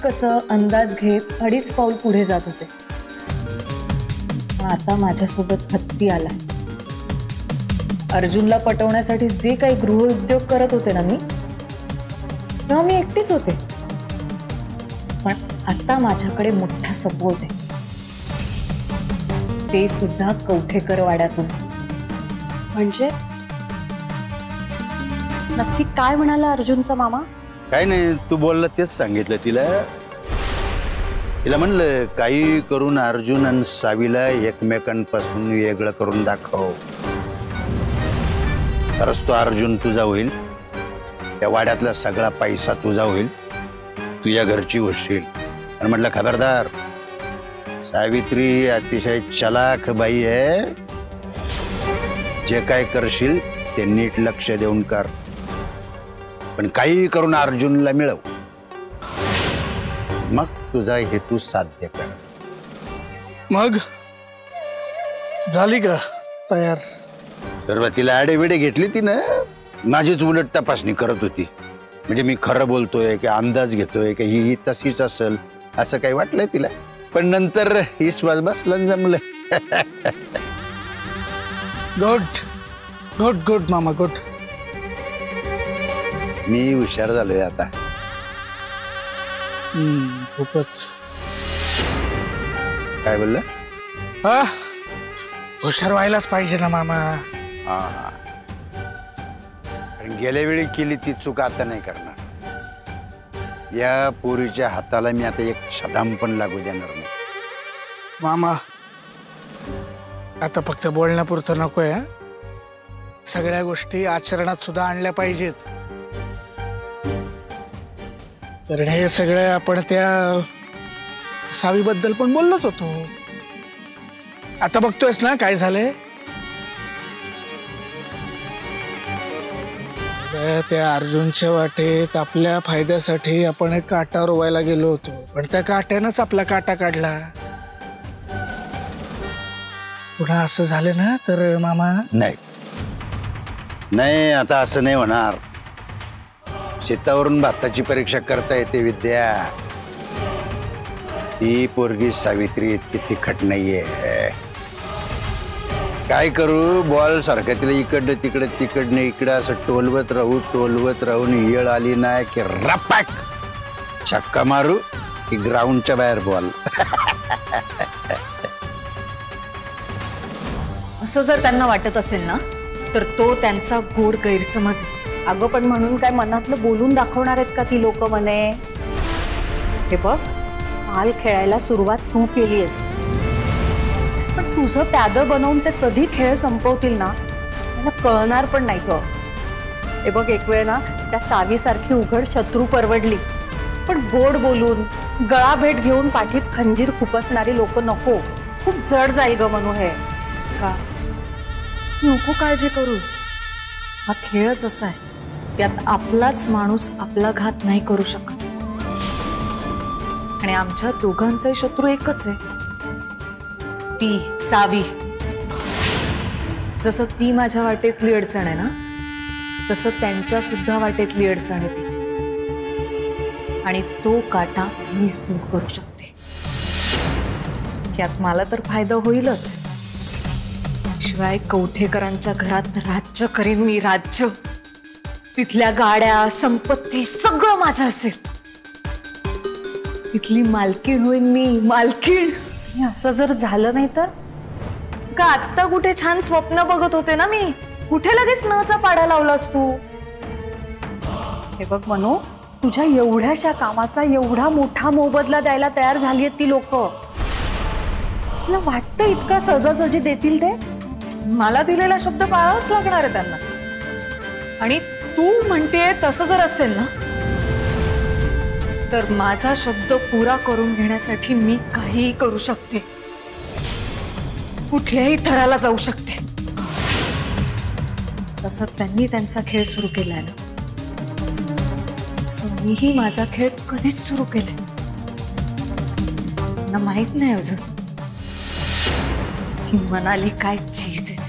कसं अंदाज घेत 2.5 पाऊल पुढे जात होते, पण आता माझ्यासोबत हत्ती आला. अर्जुनला पटवण्यासाठी जे काही गृहउद्योग करत होते ना मी, तेव्हा मी एकटीच होते. पण आता माझ्याकडे मोठा सपोर्ट आहे, ते सुद्धा कवठेकर वाड्यातून. म्हणजे नक्की काय म्हणाला अर्जुनचा मामा? काय नाही, तू बोलला तेच सांगितलं तिला. तिला म्हणलं काही करून अर्जुन आणि सावीला एकमेकांपासून वेगळं करून दाखव, तरच तो अर्जुन तुझा होईल, त्या वाड्यातला सगळा पैसा तुझा होईल, तुझ्या घरची होशील. आणि म्हटलं खबरदार, सावित्री अतिशय चलाख बाई आहे, जे काय करशील ते नीट लक्ष देऊन कर, पण काही करून अर्जुनला मिळव, मग तुझा हेतू साध्य कर. मग झाली का तयार? तर तिला आडेविडे घेतली ती ना, माझीच उलट तपासणी करत होती. म्हणजे मी खरं बोलतोय की अंदाज घेतोय की ही तशीच असेल असं काही वाटलंय तिला, पण नंतर विश्वास बसला, जमलं. गुड गुड गुड मामा, गुड. मी हुशार झालोय आता. खूपच. काय बोललं? हा, हुशार व्हायलाच पाहिजे ना मामा. हा, गेल्या वेळी केली ती चूक आता नाही करणार. या पोरीच्या हाताला मी आता एक शदाम पण लागू देणार नाही. मामा आता फक्त बोलण्यापुरतं नकोय, सगळ्या गोष्टी आचरणात सुद्धा आणल्या पाहिजेत. कारण हे सगळं आपण त्या सावीबद्दल पण बोललोच होतो. आता बघतोयस ना काय झालंय. त्या अर्जुनच्या वाटेत आपल्या फायद्यासाठी आपण एक काटा रोवायला गेलो होतो, पण त्या काट्यानंच आपला काटा काढला. पुन्हा असं झालं ना तर मामा. नाही नाही, आता असं नाही होणार. शेतावरून भाताची परीक्षा करता येते विद्या. ती पोरगी सावित्री इतकी तिखट नाहीये. काय करू, बॉल सारखं तिला इकडं तिकडनं इकडं असं टोलवत राहून येळ आली नाही की रपाक छक्का मारू की ग्राउंडच्या बाहेर बॉल. असं जर त्यांना वाटत असेल ना, तर तो त्यांचा गोड गैरसमज. अगं पण म्हणून काय मनातलं बोलून दाखवणार आहेत का ती लोक म्हणे? हे बघ, हाल खेळायला सुरुवात तू केलीयस, पण तुझं प्यादं बनवून ते कधी खेळ संपवतील ना मला कळणार पण नाही ग. हे बघ, एक वेळ ना त्या सावीसारखी उघड शत्रू परवडली, पण गोड बोलून गळा भेट घेऊन पाठीत खंजीर खुपसणारी लोक नको. खूप जड जाईल ग मनू हे. का नको काळजी करूस, हा खेळच असा आहे, त्यात आपलाच माणूस आपला घात नाही करू शकत. आणि आमच्या दोघांचे शत्रू एकच आहे, ती सावी. जसं ती माझ्या वाटेतली अडचण आहे ना, तसं त्यांच्या सुद्धा वाटेतली अडचण आहे ती. आणि तो काटा मीच दूर करू शकते. यात मला तर फायदा होईलच, शिवाय कवठेकरांच्या घरात राज्य करीन मी, राज्य. तिथल्या गाड्या, संपत्ती सगळं माझं असेल. तिथली मालकीण होईन मी, मालकीण. असं जर झालं नाही तर? का आत्ता कुठे छान स्वप्न बघत होते ना मी, कुठे लगेच नचा पाडा लावलास तू? हे बघ मनू, तुझ्या एवढ्याशा कामाचा एवढा मोठा मोबदला द्यायला तयार झाली आहेत ती लोक. तुला वाटतं इतका सहजासहजी देतील ते? मला दिलेला शब्द पाळावाच लागणार आहे त्यांना. आणि तू म्हणते तसं जर असेल ना, तर माझा शब्द पुरा करून घेण्यासाठी मी काहीही करू शकते, कुठल्याही थराला जाऊ शकते. तसं त्यांनी त्यांचा खेळ सुरू केलाय ना, तसं मीही माझा खेळ कधीच सुरू केलाय ना. माहित नाही अजून की मनाली काय चीज येते.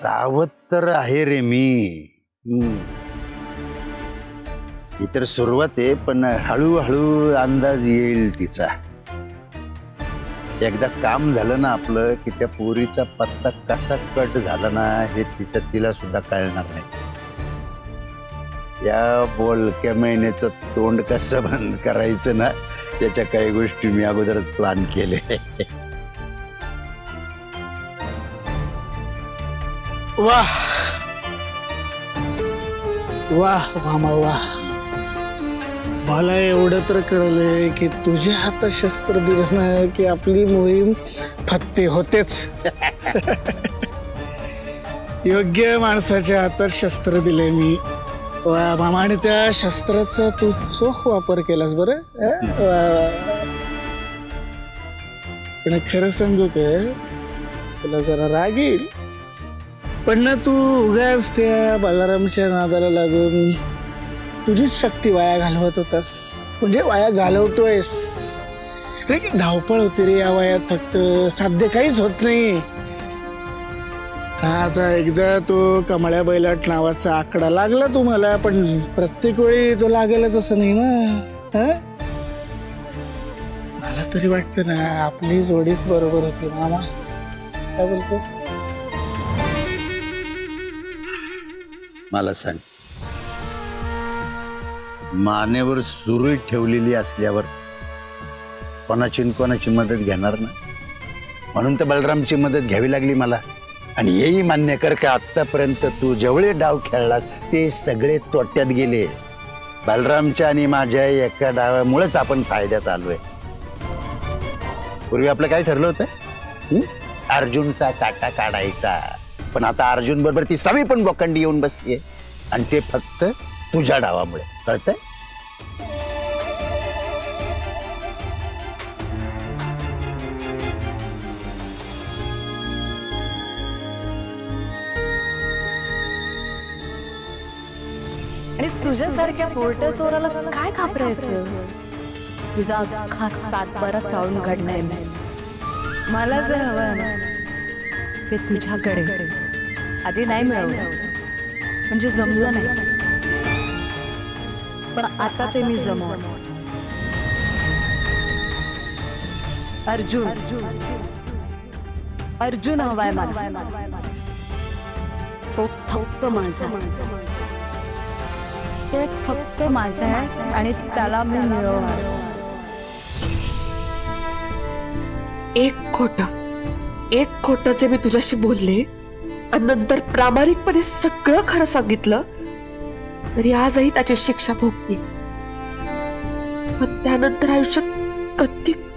सावध तर आहे रे मी. ही तर सुरुवात आहे, पण हळूहळू अंदाज येईल तिचा. एकदा काम झालं ना आपलं की त्या पोरीचा पत्ता कसा कट झाला ना हे तिला सुद्धा कळणार नाही. या बोलक्या महिन्याचं तोंड कसं बंद करायचं ना त्याच्या काही गोष्टी मी अगोदरच प्लॅन केले. वाह वाह मामा वाह. मला एवढं तर कळलंय की तुझ्या हातात शस्त्र दिलं ना की आपली मोहीम फत्ते होतेच. योग्य माणसाच्या हातात शस्त्र दिले मी. वा मामा, आणि त्या शस्त्राचा तू चोख वापर केलास बरं. पण खरं सांगू का, तुला जरा राग येईल, पण ना तू उगाच त्या बालारामच्या नादाला लागून तुझीच शक्ती वाया घालवत होतास. म्हणजे वाया घालवतोयस. धावपळ होती रे या वयात, फक्त साध्य काहीच होत नाही. आता एकदा तो कमळ्या बैलाट नावाचा आकडा लागला तुम्हाला, पण प्रत्येक वेळी तो लागेल तसं नाही ना. मला तरी वाटतं ना आपली जोडीच बरोबर होती मामा. काय बोलतो? मला सांग, मानेवर सुरुई ठेवलेली असल्यावर कोणाची मदत घेणार ना. म्हणून तर बलरामची मदत घ्यावी लागली मला. आणि हेही मान्य कर का आतापर्यंत तू जेवढे डाव खेळलास ते सगळे तोट्यात गेले. बलरामच्या आणि माझ्या एका डावामुळेच आपण फायद्यात आलोय. पूर्वी आपलं काय ठरलं होतं? अर्जुनचा काटा काढायचा. पण आता अर्जुन बरोबर ती सवी पण बोकंडी येऊन बसतीये, आणि ते फक्त तुझ्या डावामुळे. कळतंय? आणि तुझ्यासारख्या पोरट्या चोराला काय घाबरायचं? तुझा अख्खा सातबारा चाळून काढलाय. मला जे हवंय ना ते तुझ्याकडे आधी नाही मिळवलं, म्हणजे जमलं नाही, पण आता ते मी जमवलं. अर्जुन हवाय मला. तो फक्त माझा, ते फक्त माझा आहे आणि त्याला मी मिळवणार. एक खोटं जे मी तुझ्याशी बोलले आणि नंतर प्रामाणिकपणे सगळं खरं सांगितलं, तरी आजही त्याची शिक्षा भोगती. पण त्यानंतर आयुष्यात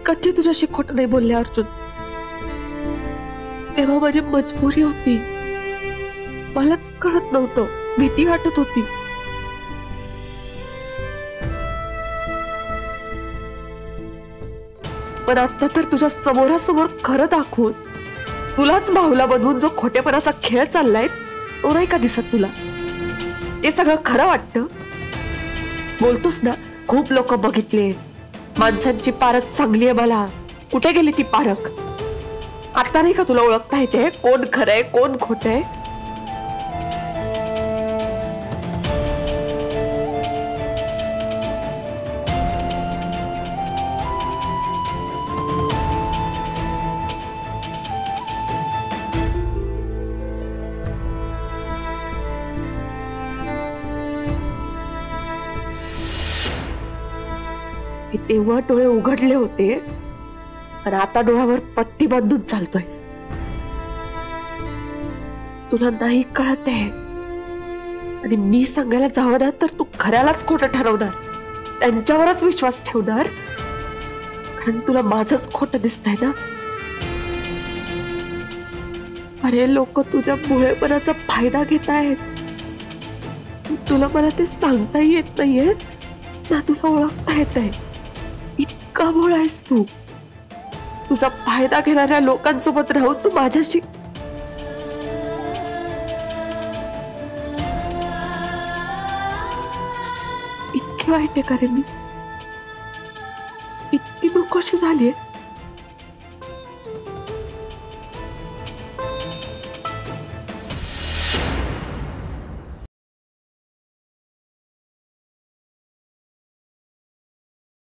कधी तुझ्याशी खोटं नाही बोलले अर्जुन. तेव्हा माझी मजबुरी होती. मलाच कळत नव्हतं, भीती वाटत होती. पण आता तर तुझ्या समोरासमोर खरं दाखवून तुलाच बाहुला बनवून जो खोटेपणाचा खेळ चाललाय तो नाही का दिसत तुला? ते सगळं खरं वाटतं. बोलतोस ना खूप लोक बघितले, माणसांची पारख चांगली आहे मला. कुठे गेली ती पारख? आता नाही का तुला ओळखता येते कोण खरंय कोण खोटंय? तेव्हा डोळे उघडले होते, पण आता डोळ्यावर पट्टी बांधून चालतोयस. तुला नाही कळत आहे, आणि मी सांगायला जावं ना तर तू खऱ्यालाच खोटं ठरवणार, त्यांच्यावरच विश्वास ठेवणार, कारण तुला माझंच खोटं दिसतंय ना. अरे लोक तुझ्या भोळेपणाचा फायदा घेत आहेत. तुला मला ते सांगताही येत नाहीये ना तुला ओळखता येत आहे. इतका भोळा आहेस तू. तुझा फायदा घेणाऱ्या लोकांसोबत राहून तू माझ्याशी इतकी वाईट आहे का रे मी? इतकी नकोशी झालीये.